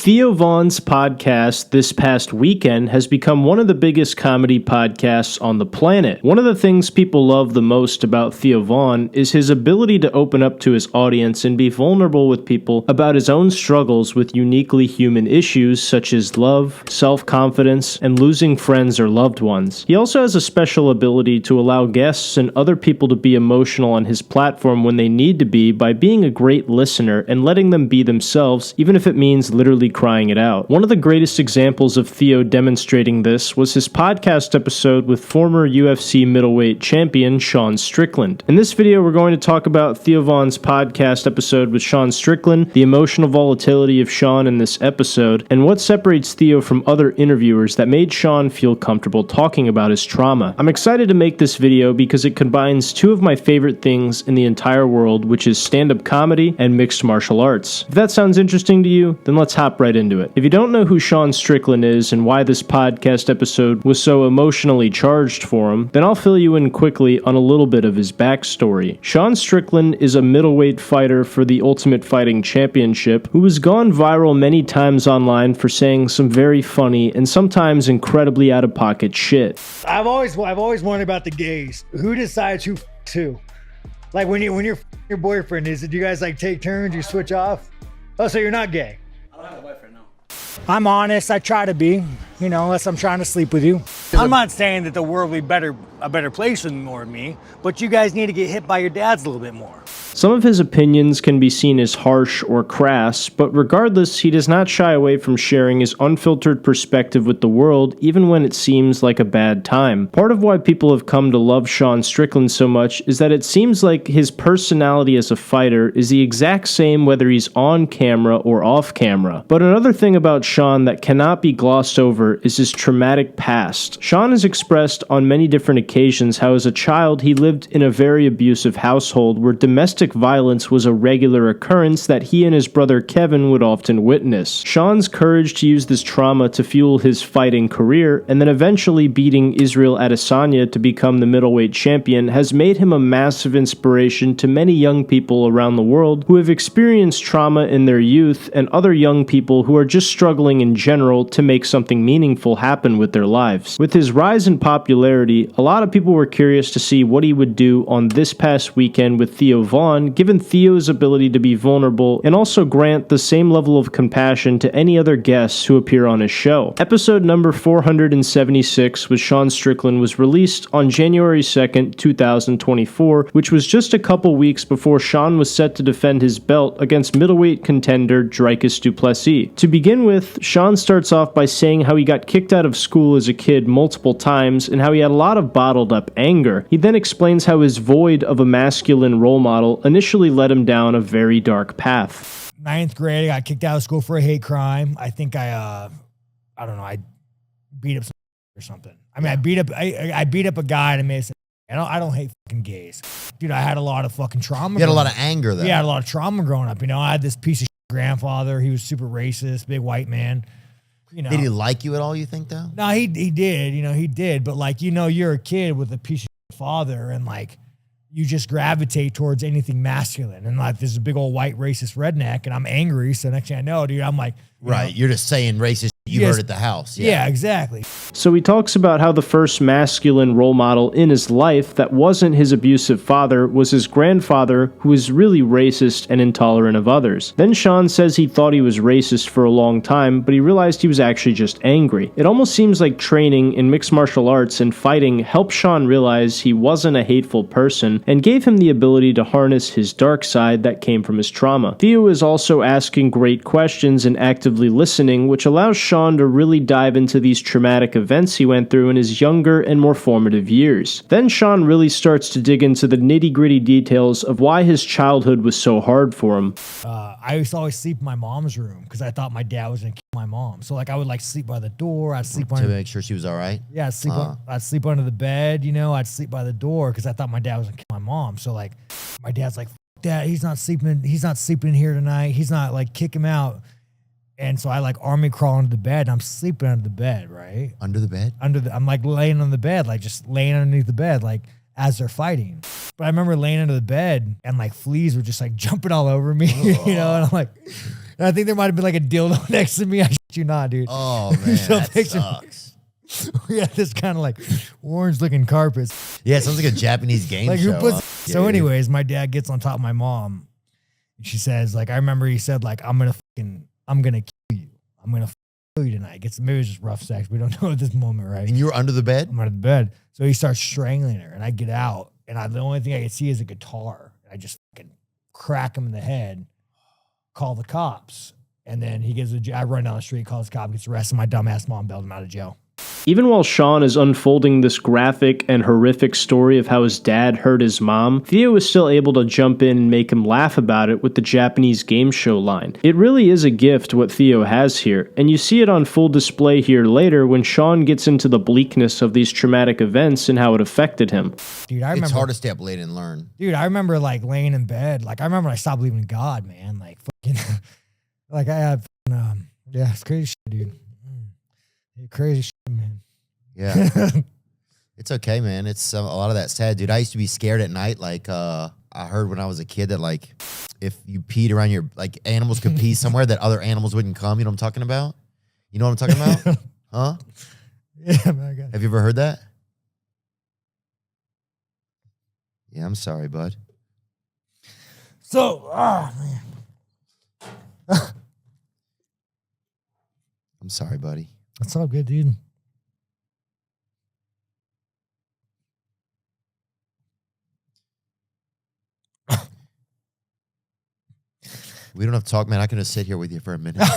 Theo Von's podcast this past weekend has become one of the biggest comedy podcasts on the planet. One of the things people love the most about Theo Von is his ability to open up to his audience and be vulnerable with people about his own struggles with uniquely human issues such as love, self-confidence, and losing friends or loved ones. He also has a special ability to allow guests and other people to be emotional on his platform when they need to be by being a great listener and letting them be themselves, even if it means literally crying it out. One of the greatest examples of Theo demonstrating this was his podcast episode with former UFC middleweight champion Sean Strickland. In this video, we're going to talk about Theo Von's podcast episode with Sean Strickland, the emotional volatility of Sean in this episode, and what separates Theo from other interviewers that made Sean feel comfortable talking about his trauma. I'm excited to make this video because it combines two of my favorite things in the entire world, which is stand-up comedy and mixed martial arts. If that sounds interesting to you, then let's hop right into it. If you don't know who Sean Strickland is and why this podcast episode was so emotionally charged for him, then I'll fill you in quickly on a little bit of his backstory. Sean Strickland is a middleweight fighter for the Ultimate Fighting Championship who has gone viral many times online for saying some very funny and sometimes incredibly out-of-pocket shit. I've always wondered about the gays. Who decides who who? Like when you're your boyfriend, do you guys like take turns? You switch off? Oh, so you're not gay? I don't have a boyfriend, no. I'm honest. I try to be, unless I'm trying to sleep with you. I'm not saying that the world will be a better place with more of me, but you guys need to get hit by your dads a little bit more. Some of his opinions can be seen as harsh or crass, but regardless, he does not shy away from sharing his unfiltered perspective with the world, even when it seems like a bad time. Part of why people have come to love Sean Strickland so much is that it seems like his personality as a fighter is the exact same whether he's on camera or off camera. But another thing about Sean that cannot be glossed over is his traumatic past. Sean has expressed on many different occasions how as a child he lived in a very abusive household where domestic violence was a regular occurrence that he and his brother Kevin would often witness. Sean's courage to use this trauma to fuel his fighting career and then eventually beating Israel Adesanya to become the middleweight champion has made him a massive inspiration to many young people around the world who have experienced trauma in their youth and other young people who are just struggling in general to make something meaningful happen with their lives. With his rise in popularity, a lot of people were curious to see what he would do on this past weekend with Theo Von, given Theo's ability to be vulnerable and also grant the same level of compassion to any other guests who appear on his show. Episode number 476 with Sean Strickland was released on January 2nd, 2024, which was just a couple weeks before Sean was set to defend his belt against middleweight contender Dricus du Plessis. To begin with, Sean starts off by saying how he got kicked out of school as a kid multiple times and how he had a lot of bottled up anger. He then explains how his void of a masculine role model initially led him down a very dark path. 9th grade, I got kicked out of school for a hate crime. I think I beat up some or something. I mean, I beat up a guy and made I don't hate fucking gays. Dude, I had a lot of fucking trauma. You had a lot of anger though. Yeah, I had a lot of trauma growing up. I had this piece of grandfather. He was super racist, big white man. Did he like you at all, you think, though? No, he did. He did. But you're a kid with a piece of father and you just gravitate towards anything masculine. And there's a big old white racist redneck and I'm angry. So next thing I know, dude, I'm like, right. You're just saying racist. You heard at the house. Yeah, exactly. So he talks about how the first masculine role model in his life that wasn't his abusive father was his grandfather, who was really racist and intolerant of others. Then Sean says he thought he was racist for a long time, but he realized he was actually just angry. It almost seems like training in mixed martial arts and fighting helped Sean realize he wasn't a hateful person and gave him the ability to harness his dark side that came from his trauma. Theo is also asking great questions and actively listening, which allows Sean to really dive into these traumatic events he went through in his younger and more formative years. Then Sean really starts to dig into the nitty-gritty details of why his childhood was so hard for him. I used to always sleep in my mom's room because I thought my dad was going to kill my mom. So I would sleep by the door. I'd sleep to make sure she was all right? Yeah, I'd sleep under the bed, I'd sleep by the door because I thought my dad was going to kill my mom. So my dad's like, Dad, he's not sleeping in here tonight. He's not kick him out. And so I army crawl under the bed and I'm sleeping under the bed, right? Under the bed? I'm laying on the bed, just laying underneath the bed, as they're fighting. But I remember laying under the bed and fleas were just jumping all over me, and I'm I think there might have been like a dildo next to me. I shit you not, dude. Oh man, that picture- sucks. We had this kind of like orange-looking carpet. Yeah, it sounds like a Japanese game Like show. who puts? Huh? So, anyways, my dad gets on top of my mom. And she says, like, I remember he said, like, I'm gonna kill you. I'm gonna kill you tonight. Maybe it's just rough sex. We don't know at this moment, right? And you were under the bed? I'm under the bed. So he starts strangling her, and I get out, and the only thing I can see is a guitar. I just fucking crack him in the head, call the cops, and then I run down the street, calls the cop, gets arrested. My dumbass mom bailed him out of jail. Even while Sean is unfolding this graphic and horrific story of how his dad hurt his mom, Theo is still able to jump in and make him laugh about it with the Japanese game show line. It really is a gift what Theo has here, and you see it on full display here later when Sean gets into the bleakness of these traumatic events and how it affected him. Dude, I remember. It's hard to stay up late and learn. Dude, I remember like laying in bed. Like I remember I stopped believing in God, man. Like fucking, like I had, yeah, it's crazy shit, dude. Crazy shit, man. Yeah. It's okay, man. It's a lot of that sad, dude. I used to be scared at night. Like, I heard when I was a kid that like, if you peed around like animals could pee somewhere that other animals wouldn't come. You know what I'm talking about? You know what I'm talking about? Huh? Yeah, man. I got it. Have you ever heard that? Yeah, I'm sorry, bud. So, man. I'm sorry, buddy. That's all good, dude. We don't have to talk, man. I can just sit here with you for a minute.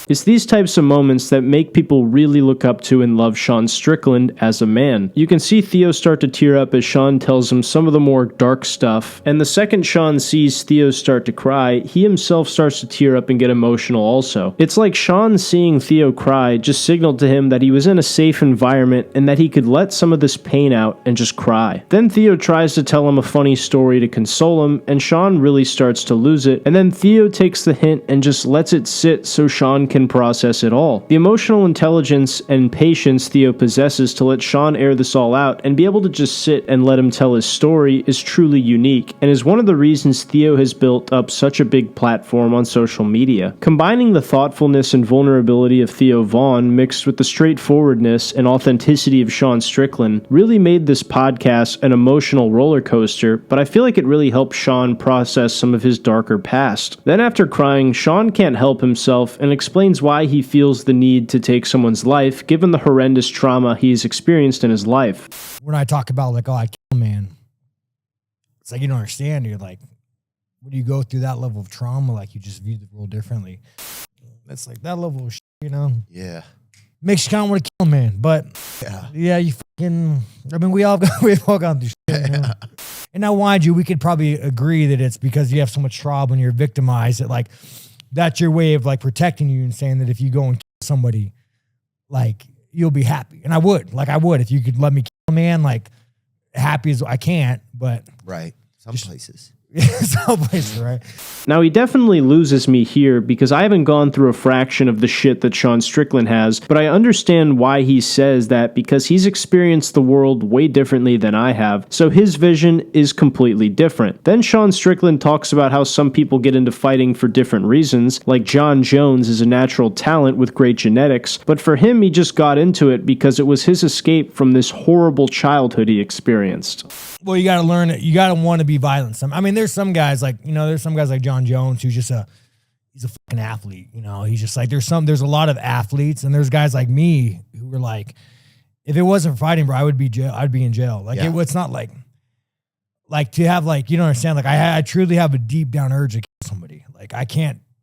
It's these types of moments that make people really look up to and love Sean Strickland as a man. You can see Theo start to tear up as Sean tells him some of the more dark stuff, and the second Sean sees Theo start to cry, he himself starts to tear up and get emotional also. It's like Sean seeing Theo cry just signaled to him that he was in a safe environment and that he could let some of this pain out and just cry. Then Theo tries to tell him a funny story to console him, and Sean really starts to lose it, and then Theo takes the hint and just lets it sit so Sean can process it all. The emotional intelligence and patience Theo possesses to let Sean air this all out and be able to just sit and let him tell his story is truly unique, and is one of the reasons Theo has built up such a big platform on social media. Combining the thoughtfulness and vulnerability of Theo Vaughn mixed with the straightforwardness and authenticity of Sean Strickland really made this podcast an emotional roller coaster, but I feel like it really helped Sean process some of his darker past. Then after crying, Sean can't help himself and explains why he feels the need to take someone's life given the horrendous trauma he's experienced in his life. When I talk about like, oh, I kill a man, it's like you don't understand, dude. Like, when you go through that level of trauma, like you just view the world differently. That's like that level of shit, you know? Yeah. Makes you kind of want to kill a man, but yeah, you fucking. I mean, we've all gone through shit. You know? And now, mind you, we could probably agree that it's because you have so much trauma and you're victimized that like. That's your way of like protecting you and saying that if you go and kill somebody, like you'll be happy. And I would if you could let me kill a man, like happy as I can't, but right. Some places. some places, right? Now he definitely loses me here because I haven't gone through a fraction of the shit that Sean Strickland has, but I understand why he says that because he's experienced the world way differently than I have, so his vision is completely different. Then Sean Strickland talks about how some people get into fighting for different reasons, like John Jones is a natural talent with great genetics, but for him he just got into it because it was his escape from this horrible childhood he experienced. Well, you got to learn it. You got to want to be violent. I mean, there's some guys like, there's some guys like John Jones who's just he's a fucking athlete. He's just like, there's a lot of athletes, and there's guys like me who were like, if it wasn't for fighting, bro, I'd be in jail. Like it's not like to have like, you don't understand. Like I truly have a deep down urge to kill somebody. Like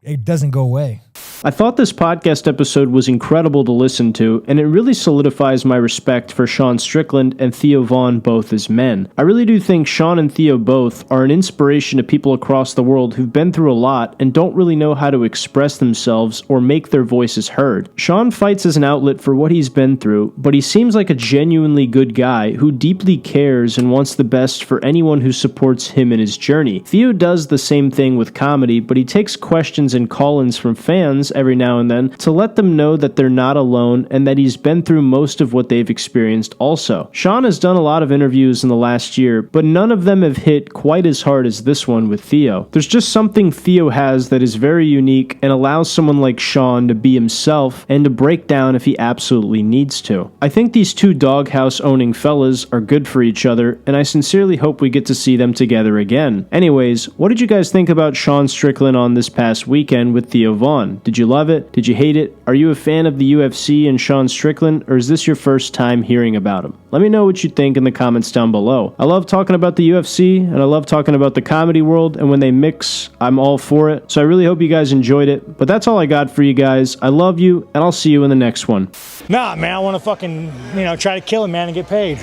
it doesn't go away. I thought this podcast episode was incredible to listen to, and it really solidifies my respect for Sean Strickland and Theo Vaughn both as men. I really do think Sean and Theo both are an inspiration to people across the world who've been through a lot and don't really know how to express themselves or make their voices heard. Sean fights as an outlet for what he's been through, but he seems like a genuinely good guy who deeply cares and wants the best for anyone who supports him in his journey. Theo does the same thing with comedy, but he takes questions and call-ins from fans every now and then to let them know that they're not alone and that he's been through most of what they've experienced also. Sean has done a lot of interviews in the last year, but none of them have hit quite as hard as this one with Theo. There's just something Theo has that is very unique and allows someone like Sean to be himself and to break down if he absolutely needs to. I think these two doghouse owning fellas are good for each other, and I sincerely hope we get to see them together again. Anyways, what did you guys think about Sean Strickland on this past weekend with Theo Vaughn? Did you love it? Did you hate it? Are you a fan of the UFC and Sean Strickland, or is this your first time hearing about him? Let me know what you think in the comments down below. I love talking about the UFC, and I love talking about the comedy world, and when they mix, I'm all for it. So I really hope you guys enjoyed it, but that's all I got for you guys. I love you, and I'll see you in the next one. Nah, man, I want to fucking, try to kill him, man, and get paid.